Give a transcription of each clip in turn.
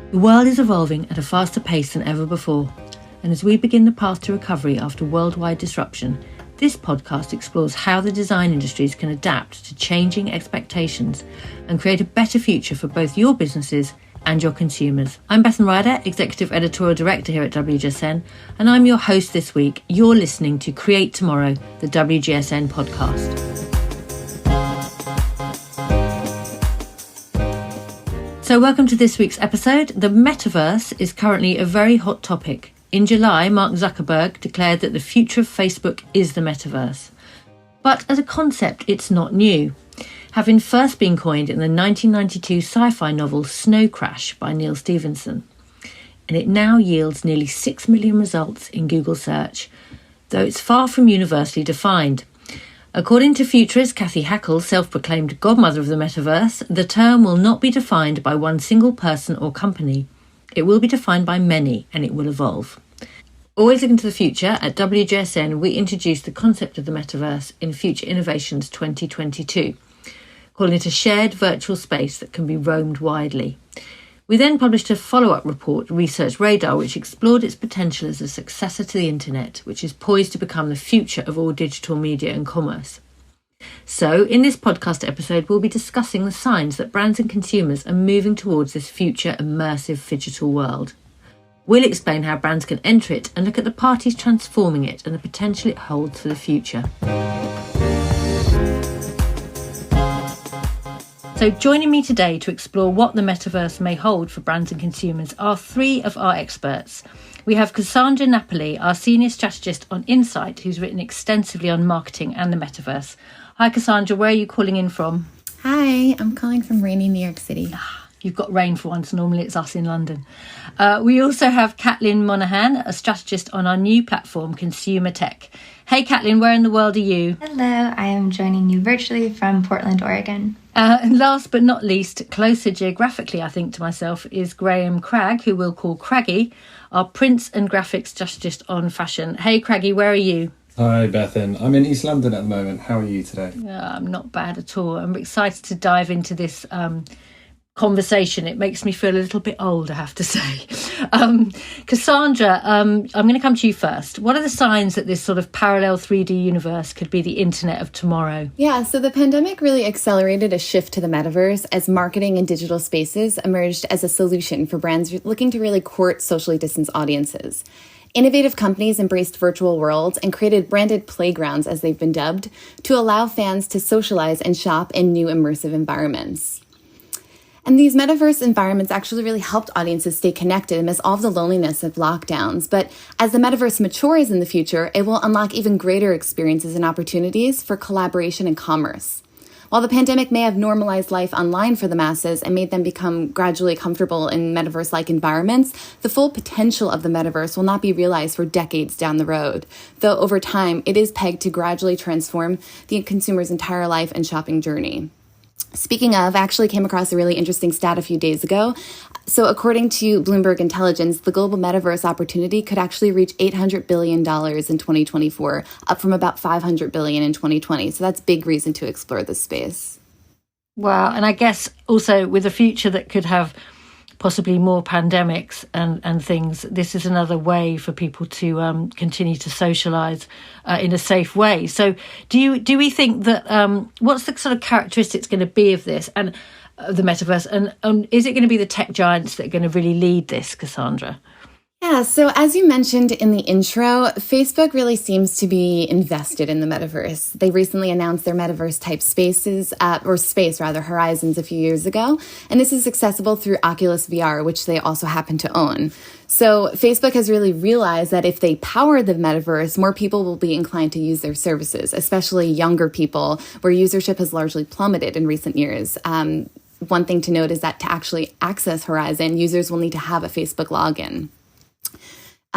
The world is evolving at a faster pace than ever before, and as we begin the path to recovery after worldwide disruption, this podcast explores how the design industries can adapt to changing expectations and create a better future for both your businesses and your consumers. I'm Bethan Ryder, Executive Editorial Director here at WGSN, and I'm your host this week. You're listening to Create Tomorrow, the WGSN podcast. So welcome to this week's episode. The Metaverse is currently a very hot topic. In July, Mark Zuckerberg declared that the future of Facebook is the Metaverse. But as a concept, it's not new, having first been coined in the 1992 sci-fi novel Snow Crash by Neil Stephenson. And it now yields nearly 6 million results in Google search, though it's far from universally defined. According to futurist Cathy Hackle, self-proclaimed godmother of the Metaverse, the term will not be defined by one single person or company. It will be defined by many, and it will evolve. Always looking to the future, at WGSN we introduced the concept of the Metaverse in Future Innovations 2022, calling it a shared virtual space that can be roamed widely. We then published a follow-up report, Research Radar, which explored its potential as a successor to the internet, which is poised to become the future of all digital media and commerce. So, in this podcast episode, we'll be discussing the signs that brands and consumers are moving towards this future immersive phygital world. We'll explain how brands can enter it and look at the parties transforming it and the potential it holds for the future. So joining me today to explore what the Metaverse may hold for brands and consumers are three of our experts. We have Cassandra Napoli, our Senior Strategist on Insight, who's written extensively on marketing and the Metaverse. Hi Cassandra, where are you calling in from? Hi, I'm calling from rainy New York City. You've got rain for once, normally it's us in London. We also have Caitlin Monaghan, a strategist on our new platform, Consumer Tech. Hey Caitlin, where in the world are you? Hello, I am joining you virtually from Portland, Oregon. And last but not least, closer geographically, I think, to myself, is Graham Cragg, who we'll call Craggy, our prints and graphics strategist on fashion. Hey Craggy, where are you? Hi Bethan, I'm in East London at the moment. How are you today? I'm not bad at all. I'm excited to dive into this conversation. It makes me feel a little bit old, I have to say. Cassandra, I'm going to come to you first. What are the signs that this sort of parallel 3D universe could be the internet of tomorrow? Yeah, so the pandemic really accelerated a shift to the metaverse as marketing and digital spaces emerged as a solution for brands looking to really court socially distanced audiences. Innovative companies embraced virtual worlds and created branded playgrounds, as they've been dubbed, to allow fans to socialize and shop in new immersive environments. And these metaverse environments actually really helped audiences stay connected amidst all of the loneliness of lockdowns. But as the metaverse matures in the future, it will unlock even greater experiences and opportunities for collaboration and commerce. While the pandemic may have normalized life online for the masses and made them become gradually comfortable in metaverse-like environments, the full potential of the metaverse will not be realized for decades down the road. Though over time, it is pegged to gradually transform the consumer's entire life and shopping journey. Speaking of, I actually came across a really interesting stat a few days ago. So according to Bloomberg Intelligence, the global metaverse opportunity could actually reach $800 billion in 2024, up from about $500 billion in 2020. So that's big reason to explore this space. Wow. And I guess also with a future that could have possibly more pandemics and things, this is another way for people to continue to socialise in a safe way. So do we think that, what's the sort of characteristics going to be of this and the metaverse? And is it going to be the tech giants that are going to really lead this, Cassandra? Yeah, so as you mentioned in the intro, Facebook really seems to be invested in the metaverse. They recently announced their metaverse-type Horizons a few years ago, and this is accessible through Oculus VR, which they also happen to own. So Facebook has really realized that if they power the metaverse, more people will be inclined to use their services, especially younger people, where usership has largely plummeted in recent years. One thing to note is that to actually access Horizon, users will need to have a Facebook login.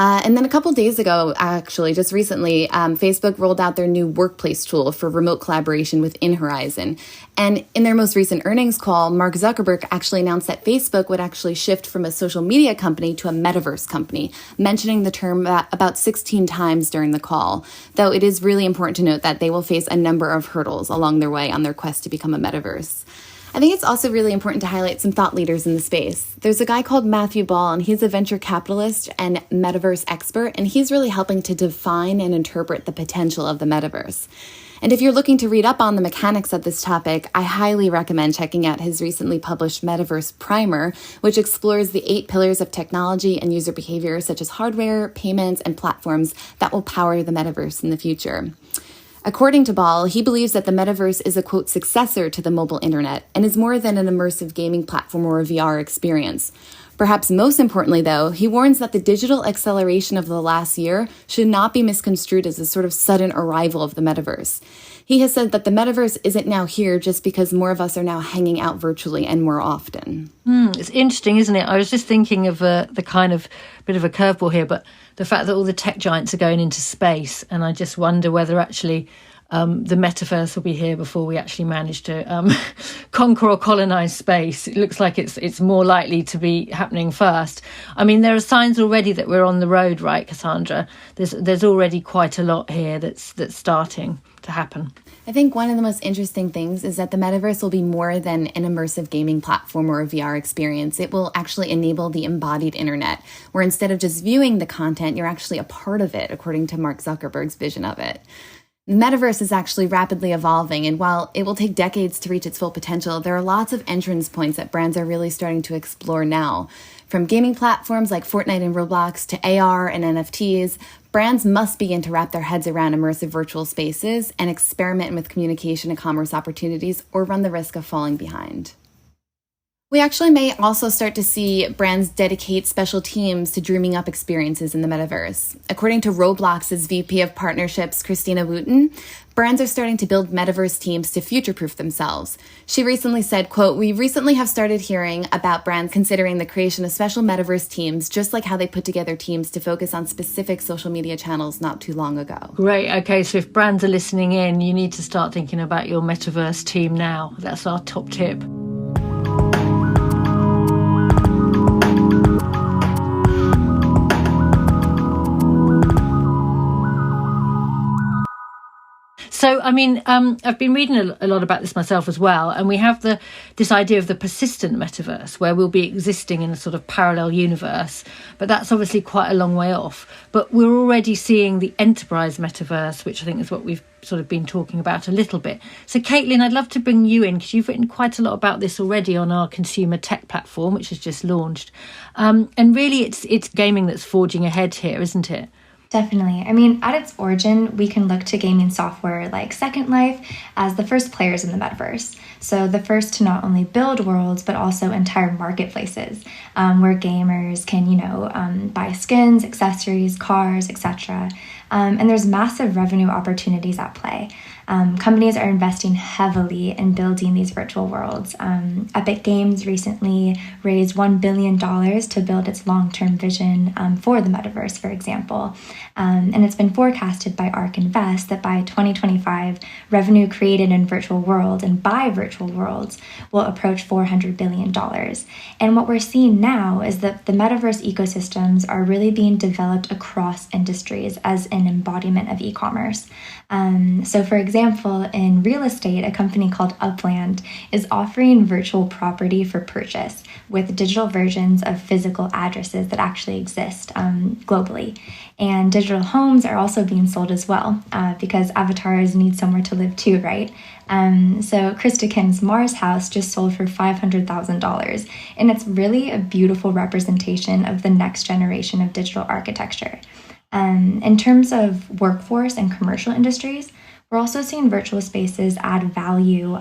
And then a couple days ago, actually, just recently, Facebook rolled out their new workplace tool for remote collaboration within Horizon. And in their most recent earnings call, Mark Zuckerberg actually announced that Facebook would actually shift from a social media company to a metaverse company, mentioning the term about 16 times during the call. Though it is really important to note that they will face a number of hurdles along their way on their quest to become a metaverse. I think it's also really important to highlight some thought leaders in the space. There's a guy called Matthew Ball, and he's a venture capitalist and metaverse expert, and he's really helping to define and interpret the potential of the metaverse. And if you're looking to read up on the mechanics of this topic, I highly recommend checking out his recently published Metaverse Primer, which explores the 8 pillars of technology and user behavior, such as hardware, payments, and platforms that will power the metaverse in the future. According to Ball, he believes that the metaverse is a, quote, successor to the mobile internet and is more than an immersive gaming platform or a VR experience. Perhaps most importantly, though, he warns that the digital acceleration of the last year should not be misconstrued as a sort of sudden arrival of the metaverse. He has said that the metaverse isn't now here just because more of us are now hanging out virtually and more often. It's interesting, isn't it? I was just thinking of the kind of bit of a curveball here, but the fact that all the tech giants are going into space, and I just wonder whether actually the metaverse will be here before we actually manage to conquer or colonize space. It looks like it's more likely to be happening first. I mean, there are signs already that we're on the road, right, Cassandra? There's already quite a lot here that's starting to happen. I think one of the most interesting things is that the metaverse will be more than an immersive gaming platform or a VR experience. It will actually enable the embodied internet, where instead of just viewing the content, you're actually a part of it, according to Mark Zuckerberg's vision of it. The metaverse is actually rapidly evolving, and while it will take decades to reach its full potential, there are lots of entrance points that brands are really starting to explore now. From gaming platforms like Fortnite and Roblox to AR and NFTs, brands must begin to wrap their heads around immersive virtual spaces and experiment with communication and commerce opportunities, or run the risk of falling behind. We actually may also start to see brands dedicate special teams to dreaming up experiences in the metaverse. According to Roblox's VP of Partnerships, Christina Wooten, brands are starting to build metaverse teams to future-proof themselves. She recently said, quote, "We recently have started hearing about brands considering the creation of special metaverse teams, just like how they put together teams to focus on specific social media channels not too long ago." Great. Okay, so if brands are listening in, you need to start thinking about your metaverse team now. That's our top tip. So, I mean, I've been reading a lot about this myself as well, and we have this idea of the persistent metaverse, where we'll be existing in a sort of parallel universe, but that's obviously quite a long way off. But we're already seeing the enterprise metaverse, which I think is what we've sort of been talking about a little bit. So, Caitlin, I'd love to bring you in, because you've written quite a lot about this already on our consumer tech platform, which has just launched. And really, it's gaming that's forging ahead here, isn't it? Definitely. I mean, at its origin, we can look to gaming software like Second Life as the first players in the metaverse. So the first to not only build worlds, but also entire marketplaces where gamers can, buy skins, accessories, cars, etc. And there's massive revenue opportunities at play. Companies are investing heavily in building these virtual worlds. Epic Games recently raised $1 billion to build its long-term vision for the metaverse, for example. And it's been forecasted by ARK Invest that by 2025, revenue created in virtual worlds and by virtual worlds will approach $400 billion. And what we're seeing now is that the metaverse ecosystems are really being developed across industries as an embodiment of e-commerce. So for example, in real estate, a company called Upland is offering virtual property for purchase with digital versions of physical addresses that actually exist globally. And digital homes are also being sold as well because avatars need somewhere to live too, right? So Krista Kim's Mars house just sold for $500,000. And it's really a beautiful representation of the next generation of digital architecture. In terms of workforce and commercial industries, we're also seeing virtual spaces add value,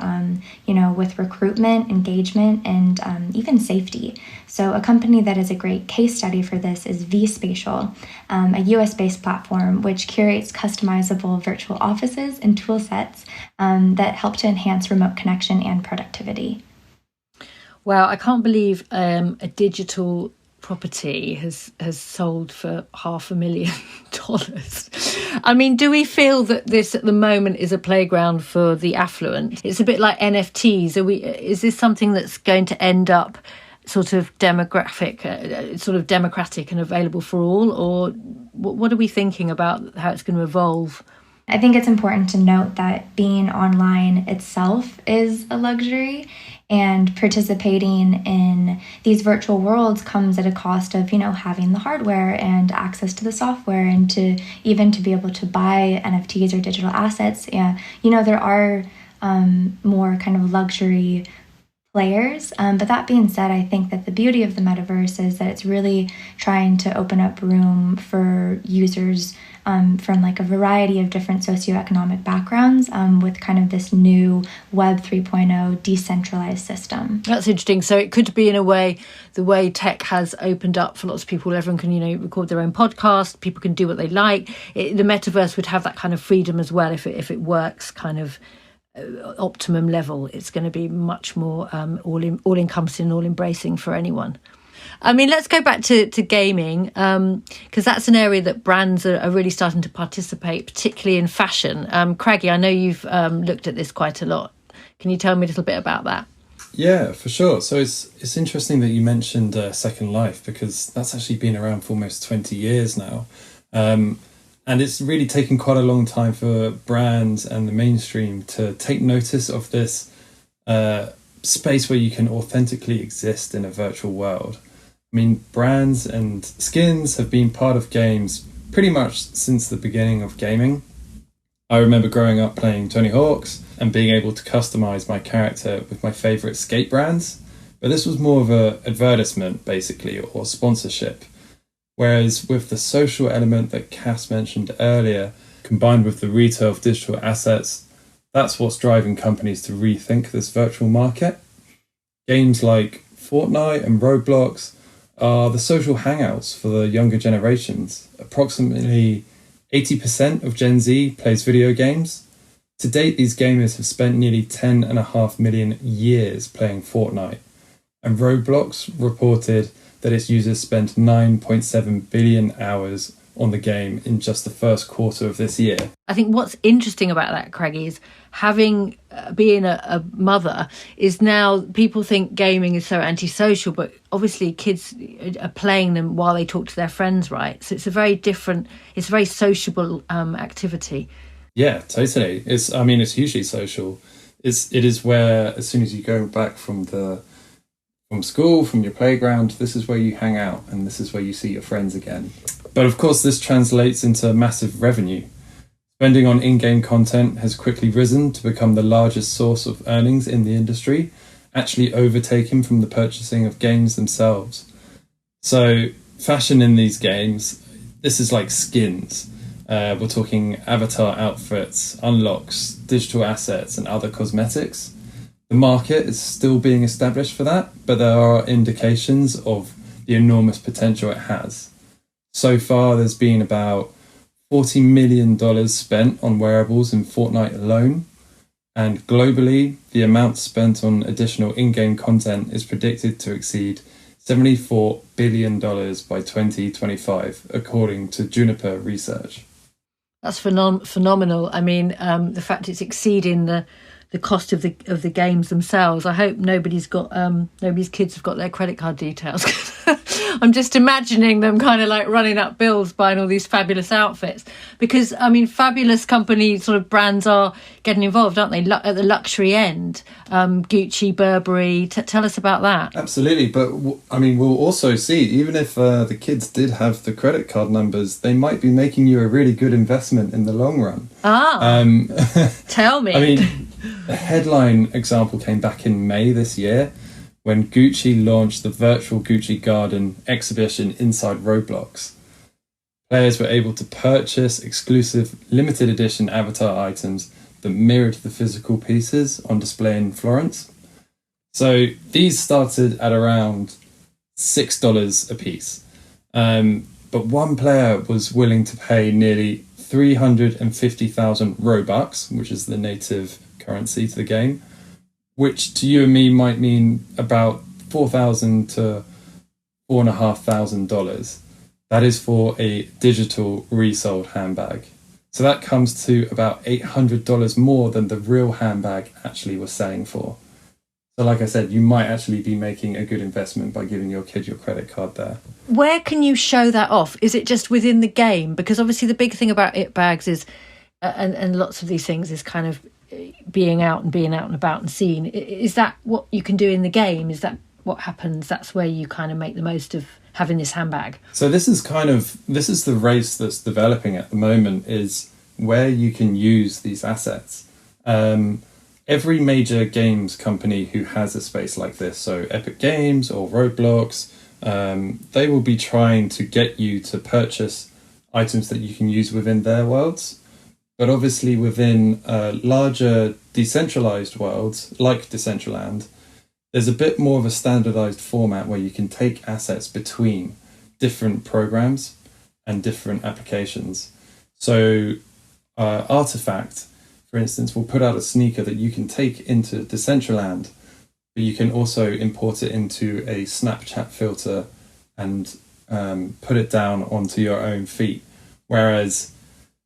with recruitment, engagement, and even safety. So a company that is a great case study for this is vSpatial, a US-based platform which curates customizable virtual offices and tool sets that help to enhance remote connection and productivity. Wow, I can't believe a digital property has sold for $500,000. I mean, do we feel that this at the moment is a playground for the affluent? It's a bit like NFTs. Is this something that's going to end up sort of democratic and available for all, or what are we thinking about how it's going to evolve? I think it's important to note that being online itself is a luxury, And participating in these virtual worlds comes at a cost of, having the hardware and access to the software and to be able to buy NFTs or digital assets. There are more kind of luxury players. But that being said, I think that the beauty of the metaverse is that it's really trying to open up room for users from like a variety of different socioeconomic backgrounds with kind of this new Web 3.0 decentralized system. That's interesting. So it could be, in a way, the way tech has opened up for lots of people. Everyone can, record their own podcast. People can do what they like. The metaverse would have that kind of freedom as well if it works kind of optimum level. It's going to be much more all-encompassing, all-embracing for anyone. I mean, let's go back to gaming, because that's an area that brands are really starting to participate, particularly in fashion. Craigie, I know you've looked at this quite a lot. Can you tell me a little bit about that? Yeah, for sure. So it's interesting that you mentioned Second Life, because that's actually been around for almost 20 years now. And it's really taken quite a long time for brands and the mainstream to take notice of this space where you can authentically exist in a virtual world. I mean, brands and skins have been part of games pretty much since the beginning of gaming. I remember growing up playing Tony Hawk's and being able to customize my character with my favorite skate brands. But this was more of an advertisement, basically, or sponsorship. Whereas with the social element that Cass mentioned earlier, combined with the retail of digital assets, that's what's driving companies to rethink this virtual market. Games like Fortnite and Roblox are the social hangouts for the younger generations. Approximately 80% of Gen Z plays video games. To date, these gamers have spent nearly 10.5 million years playing Fortnite. And Roblox reported that its users spent 9.7 billion hours on the game in just the first quarter of this year. I think what's interesting about that, Craigie, is being a mother, is now people think gaming is so antisocial, but obviously kids are playing them while they talk to their friends, right? So it's a very sociable activity. Yeah, totally. It's hugely social. It is where, as soon as you go back from school, from your playground, this is where you hang out and this is where you see your friends again. But of course, this translates into massive revenue. Spending on in-game content has quickly risen to become the largest source of earnings in the industry, actually overtaken from the purchasing of games themselves. So fashion in these games, this is like skins. We're talking avatar outfits, unlocks, digital assets, and other cosmetics. The market is still being established for that, but there are indications of the enormous potential it has. So far, there's been about $40 million spent on wearables in Fortnite alone, and globally, the amount spent on additional in-game content is predicted to exceed $74 billion by 2025, according to Juniper Research. That's phenomenal. I mean, the fact it's exceeding the cost of the games themselves. I hope nobody's kids have got their credit card details. I'm just imagining them kind of like running up bills buying all these fabulous outfits, because I mean, fabulous company sort of brands are getting involved, aren't they, at the luxury end? Gucci, Burberry. Tell us about that. Absolutely, but I mean, we'll also see, even if the kids did have the credit card numbers, they might be making you a really good investment in the long run. Tell me. I mean, a headline example came back in May this year when Gucci launched the virtual Gucci Garden exhibition inside Roblox. Players were able to purchase exclusive limited edition avatar items that mirrored the physical pieces on display in Florence. So these started at around $6 a piece. But one player was willing to pay nearly 350,000 Robux, which is the native currency to the game, which to you and me might mean about $4,000 to $4,500. That is for a digital resold handbag. So that comes to about $800 more than the real handbag actually was selling for. So like I said, you might actually be making a good investment by giving your kid your credit card there. Where can you show that off? Is it just within the game? Because obviously the big thing about it bags is, and lots of these things, is kind of being out and about and seen. Is that what you can do in the game? Is that what happens? That's where you kind of make the most of having this handbag. So this is the race that's developing at the moment, is where you can use these assets. Every major games company who has a space like this, so Epic Games or Roblox, they will be trying to get you to purchase items that you can use within their worlds. But obviously within larger decentralized worlds, like Decentraland, there's a bit more of a standardized format where you can take assets between different programs and different applications. So Artifact, for instance, will put out a sneaker that you can take into Decentraland, but you can also import it into a Snapchat filter and put it down onto your own feet. Whereas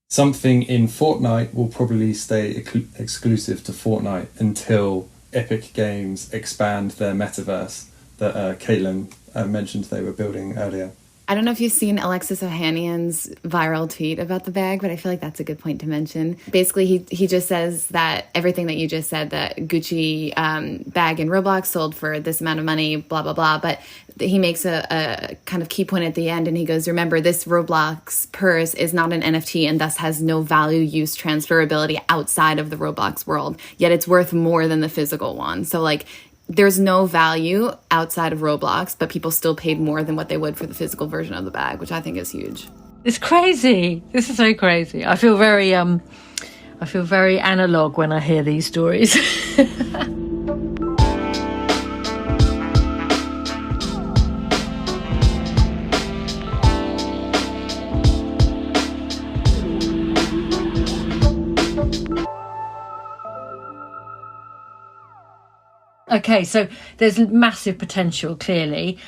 something in Fortnite will probably stay exclusive to Fortnite until Epic Games expand their metaverse that Caitlin mentioned they were building earlier. I don't know if you've seen Alexis Ohanian's viral tweet about the bag, but I feel like that's a good point to mention. Basically, he just says that everything that you just said, that Gucci bag in Roblox sold for this amount of money, blah, blah, blah. But he makes a kind of key point at the end, and he goes, remember, this Roblox purse is not an NFT and thus has no value, use, transferability outside of the Roblox world, yet it's worth more than the physical one. So, like, there's no value outside of Roblox, but people still paid more than what they would for the physical version of the bag, which I think is huge. It's crazy. This is so crazy. I feel very analog when I hear these stories. Okay, so there's massive potential, clearly.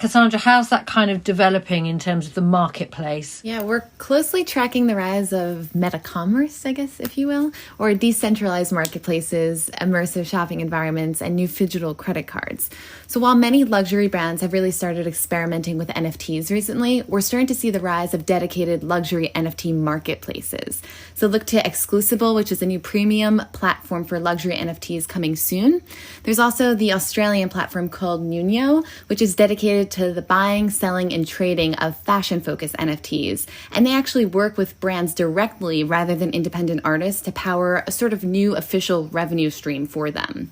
Cassandra, how's that kind of developing in terms of the marketplace? Yeah, we're closely tracking the rise of meta-commerce, I guess, if you will, or decentralized marketplaces, immersive shopping environments, and new phygital credit cards. So while many luxury brands have really started experimenting with NFTs recently, we're starting to see the rise of dedicated luxury NFT marketplaces. So look to Exclusible, which is a new premium platform for luxury NFTs coming soon. There's also the Australian platform called Nuno, which is dedicated to the buying, selling, and trading of fashion-focused NFTs. And they actually work with brands directly rather than independent artists to power a sort of new official revenue stream for them.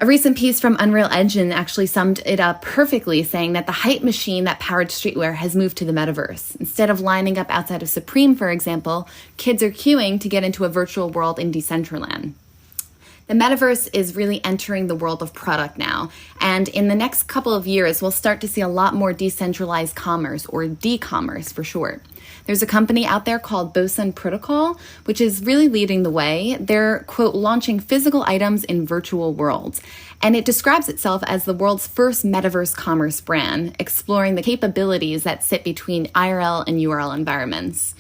A recent piece from Unreal Engine actually summed it up perfectly, saying that the hype machine that powered streetwear has moved to the metaverse. Instead of lining up outside of Supreme, for example, kids are queuing to get into a virtual world in Decentraland. The metaverse is really entering the world of product now, and in the next couple of years, we'll start to see a lot more decentralized commerce, or D-commerce for short. There's a company out there called Boson Protocol, which is really leading the way. They're, quote, launching physical items in virtual worlds, and it describes itself as the world's first metaverse commerce brand, exploring the capabilities that sit between IRL and URL environments.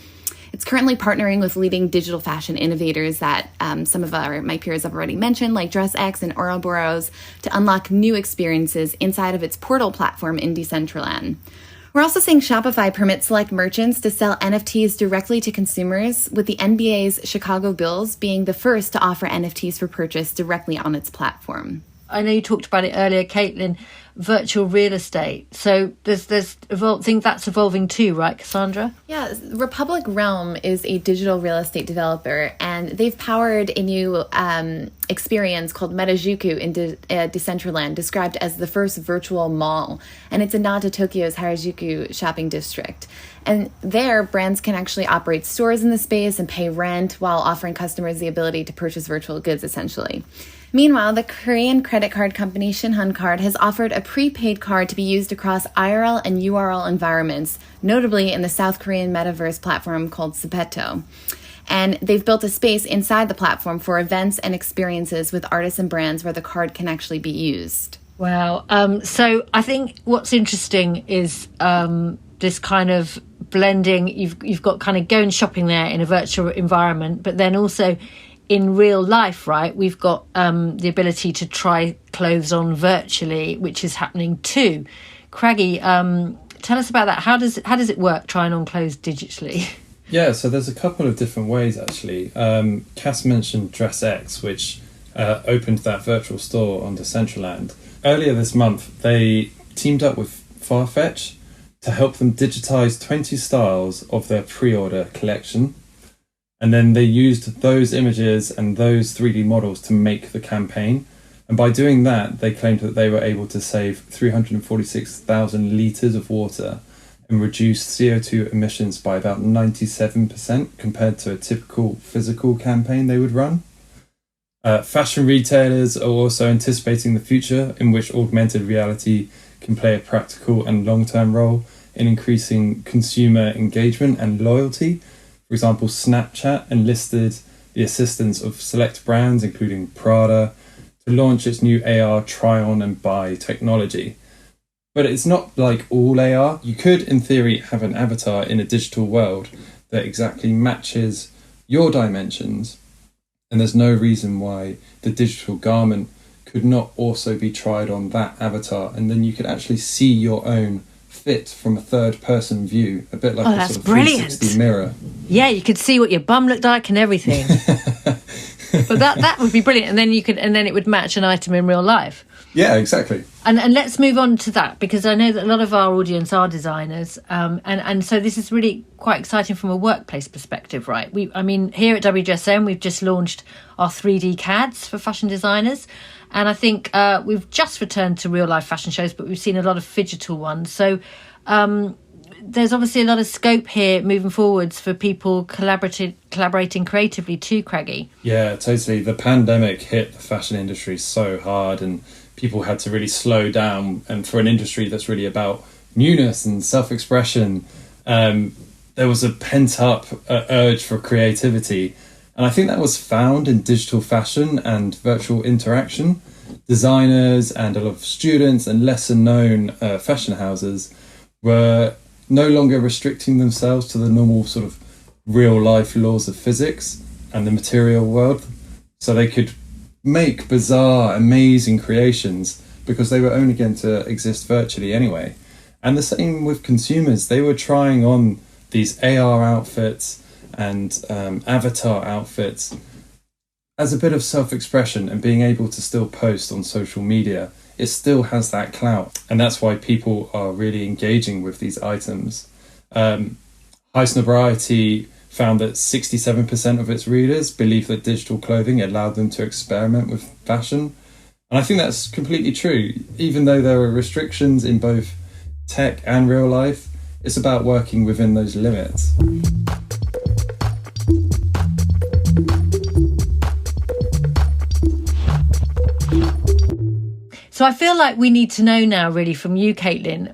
It's currently partnering with leading digital fashion innovators that some of my peers have already mentioned, like DressX and Ouroboros, to unlock new experiences inside of its portal platform in Decentraland. We're also seeing Shopify permit select merchants to sell NFTs directly to consumers, with the NBA's Chicago Bulls being the first to offer NFTs for purchase directly on its platform. I know you talked about it earlier, Caitlin, virtual real estate. So think that's evolving too, right, Cassandra? Yeah, Republic Realm is a digital real estate developer, and they've powered a new experience called Metajuku in Decentraland, described as the first virtual mall. And it's a nod to Tokyo's Harajuku shopping district. And there, brands can actually operate stores in the space and pay rent while offering customers the ability to purchase virtual goods, essentially. Meanwhile, the Korean credit card company Shinhan Card has offered a prepaid card to be used across IRL and URL environments, notably in the South Korean metaverse platform called Supeto. And they've built a space inside the platform for events and experiences with artists and brands where the card can actually be used. Wow. So I think what's interesting is this kind of blending. You've got kind of going shopping there in a virtual environment, but then also in real life, right, we've got the ability to try clothes on virtually, which is happening too. Craggy, tell us about that. How does it work, trying on clothes digitally? Yeah, so there's a couple of different ways actually. Cass mentioned DressX, which opened that virtual store on Decentraland. Earlier this month, they teamed up with Farfetch to help them digitize 20 styles of their pre-order collection. And then they used those images and those 3D models to make the campaign. And by doing that, they claimed that they were able to save 346,000 litres of water and reduce CO2 emissions by about 97% compared to a typical physical campaign they would run. Fashion retailers are also anticipating the future in which augmented reality can play a practical and long-term role in increasing consumer engagement and loyalty. For example, Snapchat enlisted the assistance of select brands, including Prada, to launch its new AR try-on and buy technology. But it's not like all AR. You could, in theory, have an avatar in a digital world that exactly matches your dimensions, and there's no reason why the digital garment could not also be tried on that avatar, and then you could actually see your own fit from a third-person view, a bit like a sort of 360 mirror. Yeah, you could see what your bum looked like and everything. But that would be brilliant, and then it would match an item in real life. Yeah, exactly. And let's move on to that, because I know that a lot of our audience are designers, and so this is really quite exciting from a workplace perspective, right? Here at WGSN, we've just launched our 3D CADs for fashion designers, and I think we've just returned to real life fashion shows, but we've seen a lot of phygital ones. So there's obviously a lot of scope here moving forwards for people collaborating creatively too, Craigie. Yeah, totally. The pandemic hit the fashion industry so hard, and people had to really slow down. And for an industry that's really about newness and self-expression, there was a pent-up urge for creativity. And I think that was found in digital fashion and virtual interaction. Designers and a lot of students and lesser-known fashion houses were no longer restricting themselves to the normal sort of real-life laws of physics and the material world. So they could make bizarre, amazing creations because they were only going to exist virtually anyway. And the same with consumers. They were trying on these AR outfits and avatar outfits as a bit of self-expression, and being able to still post on social media. It still has that clout, and that's why people are really engaging with these items. High Snobriety found that 67% of its readers believe that digital clothing allowed them to experiment with fashion. And I think that's completely true. Even though there are restrictions in both tech and real life, it's about working within those limits. So I feel like we need to know now, really, from you, Caitlin,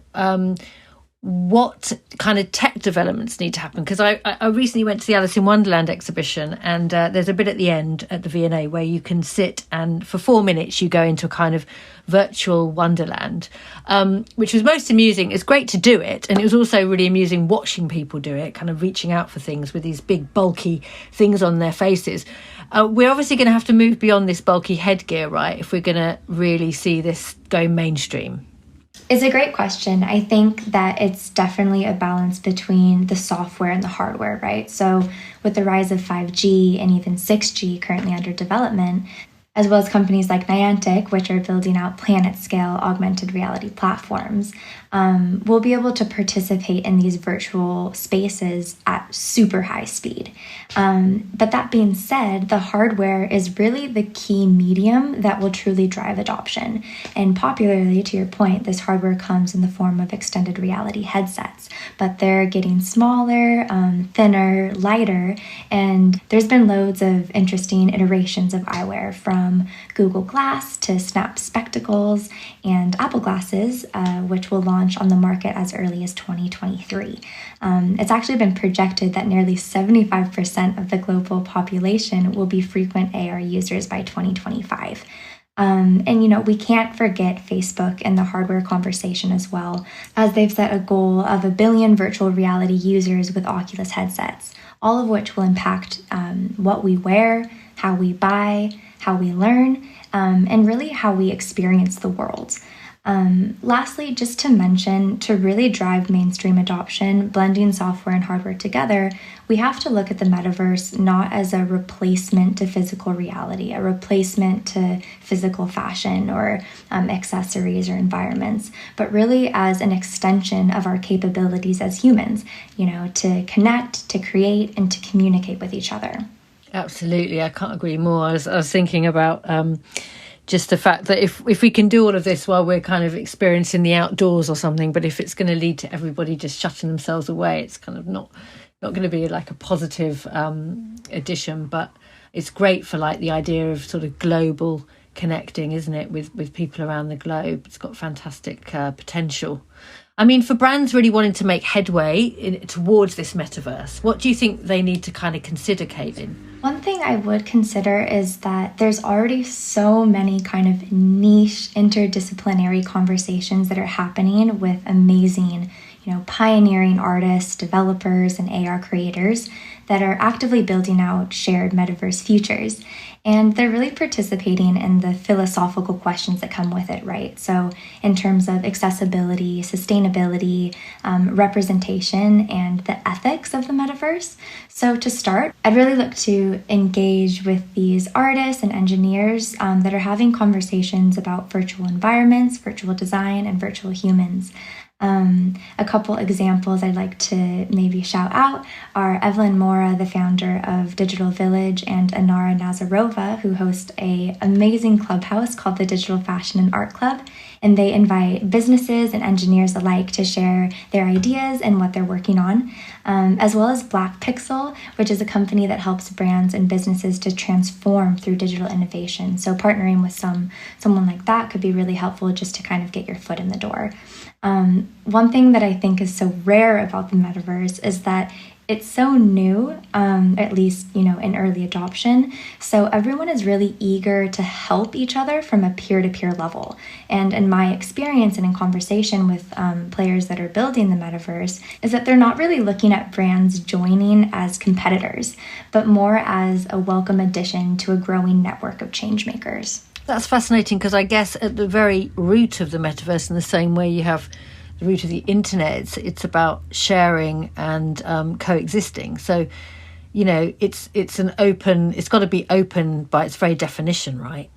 what kind of tech developments need to happen. Because I recently went to the Alice in Wonderland exhibition, and there's a bit at the end at the V&A where you can sit and for 4 minutes you go into a kind of virtual wonderland, which was most amusing. It's great to do it, and it was also really amusing watching people do it, kind of reaching out for things with these big bulky things on their faces. We're obviously going to have to move beyond this bulky headgear, right, if we're going to really see this go mainstream? It's a great question. I think that it's definitely a balance between the software and the hardware, right? So with the rise of 5G and even 6G currently under development, as well as companies like Niantic, which are building out planet-scale augmented reality platforms, we'll be able to participate in these virtual spaces at super high speed. But that being said, the hardware is really the key medium that will truly drive adoption. And popularly, to your point, this hardware comes in the form of extended reality headsets, but they're getting smaller, thinner, lighter, and there's been loads of interesting iterations of eyewear, from Google Glass to Snap Spectacles and Apple Glasses, which will launch on the market as early as 2023. It's actually been projected that nearly 75% of the global population will be frequent AR users by 2025. And, we can't forget Facebook in the hardware conversation as well, as they've set a goal of 1 billion virtual reality users with Oculus headsets, all of which will impact what we wear, how we buy, how we learn, and really how we experience the world. Lastly, just to mention, to really drive mainstream adoption, blending software and hardware together, we have to look at the metaverse not as a replacement to physical reality, a replacement to physical fashion or accessories or environments, but really as an extension of our capabilities as humans, to connect, to create, and to communicate with each other. Absolutely. I can't agree more. I was thinking about just the fact that if we can do all of this while we're kind of experiencing the outdoors or something, but if it's going to lead to everybody just shutting themselves away, it's kind of not going to be like a positive addition. But it's great for like the idea of sort of global connecting, isn't it, with people around the globe. It's got fantastic potential. I mean, for brands really wanting to make headway towards this metaverse, what do you think they need to kind of consider, Caitlin? One thing I would consider is that there's already so many kind of niche interdisciplinary conversations that are happening with amazing, pioneering artists, developers, and AR creators that are actively building out shared metaverse futures. And they're really participating in the philosophical questions that come with it, right? So in terms of accessibility, sustainability, representation, and the ethics of the metaverse. So to start, I'd really look to engage with these artists and engineers that are having conversations about virtual environments, virtual design, and virtual humans. A couple examples I'd like to maybe shout out are Evelyn Mora, the founder of Digital Village, and Anara Nazarova, who host an amazing clubhouse called the Digital Fashion and Art Club. And they invite businesses and engineers alike to share their ideas and what they're working on, as well as Black Pixel, which is a company that helps brands and businesses to transform through digital innovation. So partnering with someone like that could be really helpful just to kind of get your foot in the door. One thing that I think is so rare about the metaverse is that it's so new, at least, in early adoption. So everyone is really eager to help each other from a peer-to-peer level. And in my experience and in conversation with players that are building the metaverse is that they're not really looking at brands joining as competitors, but more as a welcome addition to a growing network of change makers. That's fascinating because I guess at the very root of the metaverse, in the same way you have the root of the internet, it's about sharing and coexisting. So, it's an open. It's got to be open by its very definition, right?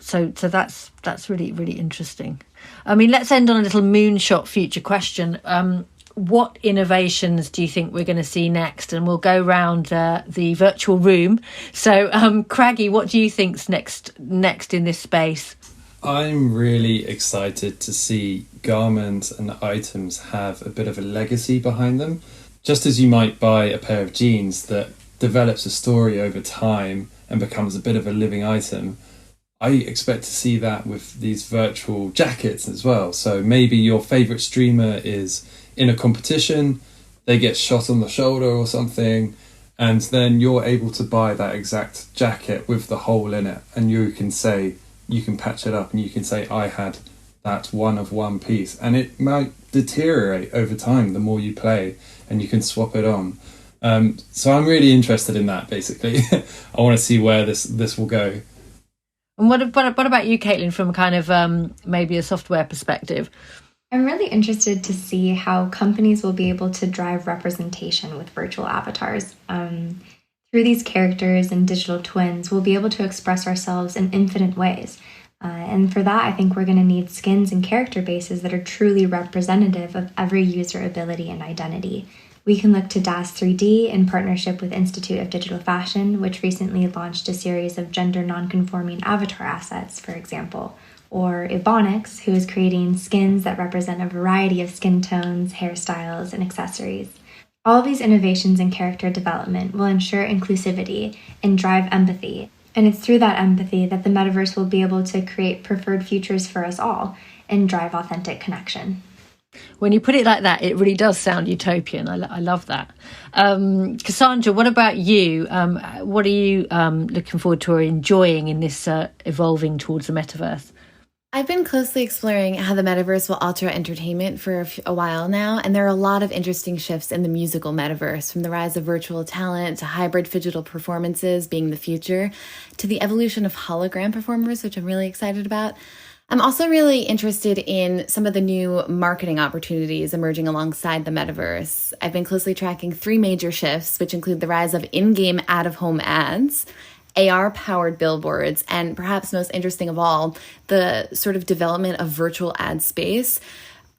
So that's really, really interesting. I mean, let's end on a little moonshot future question. What innovations do you think we're going to see next? And we'll go round the virtual room. So, Craggy, what do you think's next in this space? I'm really excited to see garments and items have a bit of a legacy behind them. Just as you might buy a pair of jeans that develops a story over time and becomes a bit of a living item, I expect to see that with these virtual jackets as well. So maybe your favourite streamer is in a competition, they get shot on the shoulder or something, and then you're able to buy that exact jacket with the hole in it, and you can patch it up and you can say, I had that one of one piece, and it might deteriorate over time the more you play, and you can swap it on. So I'm really interested in that, basically. I want to see where this will go. And what about you, Caitlin, from kind of maybe a software perspective? I'm really interested to see how companies will be able to drive representation with virtual avatars. Through these characters and digital twins, we'll be able to express ourselves in infinite ways. And for that, I think we're going to need skins and character bases that are truly representative of every user ability and identity. We can look to DAS 3D in partnership with Institute of Digital Fashion, which recently launched a series of gender nonconforming avatar assets, for example. Or Ebonics, who is creating skins that represent a variety of skin tones, hairstyles, and accessories. All of these innovations in character development will ensure inclusivity and drive empathy. And it's through that empathy that the metaverse will be able to create preferred futures for us all and drive authentic connection. When you put it like that, it really does sound utopian. I love that. Cassandra, what about you? What are you looking forward to or enjoying in this evolving towards the metaverse? I've been closely exploring how the metaverse will alter entertainment for a while now, and there are a lot of interesting shifts in the musical metaverse, from the rise of virtual talent to hybrid phygital performances being the future, to the evolution of hologram performers, which I'm really excited about. I'm also really interested in some of the new marketing opportunities emerging alongside the metaverse. I've been closely tracking 3 major shifts, which include the rise of in-game out-of-home ads, AR-powered billboards, and perhaps most interesting of all, the sort of development of virtual ad space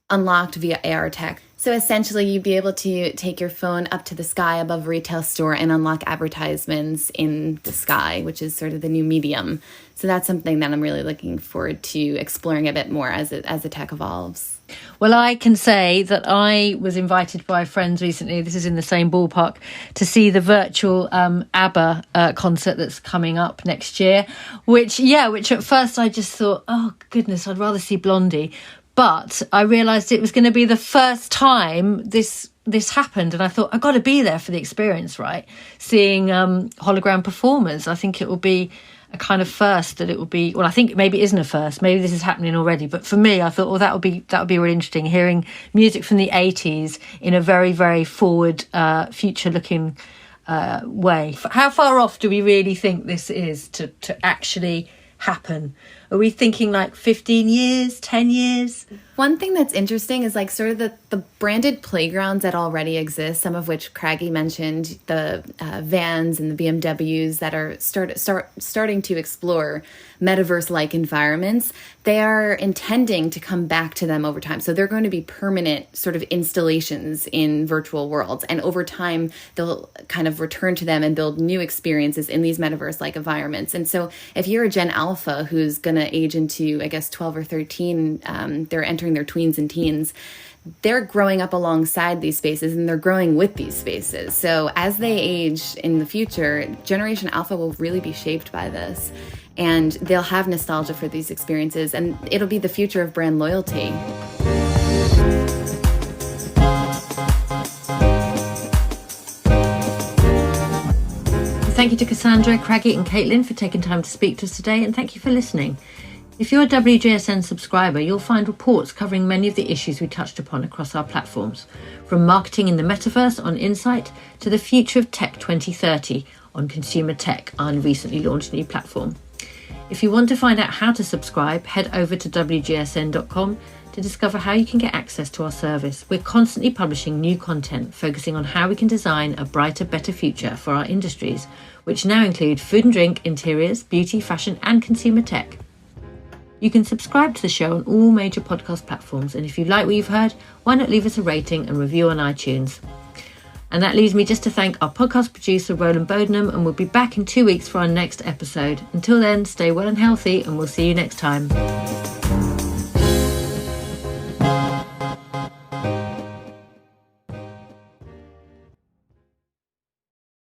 unlocked via AR tech. So essentially, you'd be able to take your phone up to the sky above a retail store and unlock advertisements in the sky, which is sort of the new medium. So that's something that I'm really looking forward to exploring a bit more as the tech evolves. Well, I can say that I was invited by friends recently, this is in the same ballpark, to see the virtual ABBA concert that's coming up next year, which at first I just thought, oh goodness, I'd rather see Blondie. But I realised it was going to be the first time this happened, and I thought, I've got to be there for the experience, right? Seeing hologram performers, I think it will be a kind of first that it will be. Well, I think maybe it isn't a first. Maybe this is happening already. But for me, I thought, well, that would be really interesting. Hearing music from the 80s in a very, very forward, future-looking way. How far off do we really think this is to actually happen? Are we thinking like 15 years, 10 years? One thing that's interesting is like sort of the branded playgrounds that already exist, some of which Craggy mentioned, the vans and the BMWs that are starting to explore metaverse-like environments. They are intending to come back to them over time. So they're going to be permanent sort of installations in virtual worlds. And over time, they'll kind of return to them and build new experiences in these metaverse-like environments. And so if you're a Gen Alpha who's going to age into, I guess, 12 or 13, they're entering their tweens and teens, they're growing up alongside these spaces and they're growing with these spaces. So as they age in the future, Generation Alpha will really be shaped by this. And they'll have nostalgia for these experiences, and it'll be the future of brand loyalty. Thank you to Cassandra, Craggy and Caitlin for taking time to speak to us today, and thank you for listening. If you're a WGSN subscriber, you'll find reports covering many of the issues we touched upon across our platforms, from marketing in the metaverse on Insight to the future of tech 2030 on Consumer Tech, our recently launched new platform. If you want to find out how to subscribe, head over to WGSN.com to discover how you can get access to our service. We're constantly publishing new content focusing on how we can design a brighter, better future for our industries, which now include food and drink, interiors, beauty, fashion, and consumer tech. You can subscribe to the show on all major podcast platforms, and if you like what you've heard, why not leave us a rating and review on iTunes? And that leaves me just to thank our podcast producer, Roland Bodenham, and we'll be back in 2 weeks for our next episode. Until then, stay well and healthy, and we'll see you next time.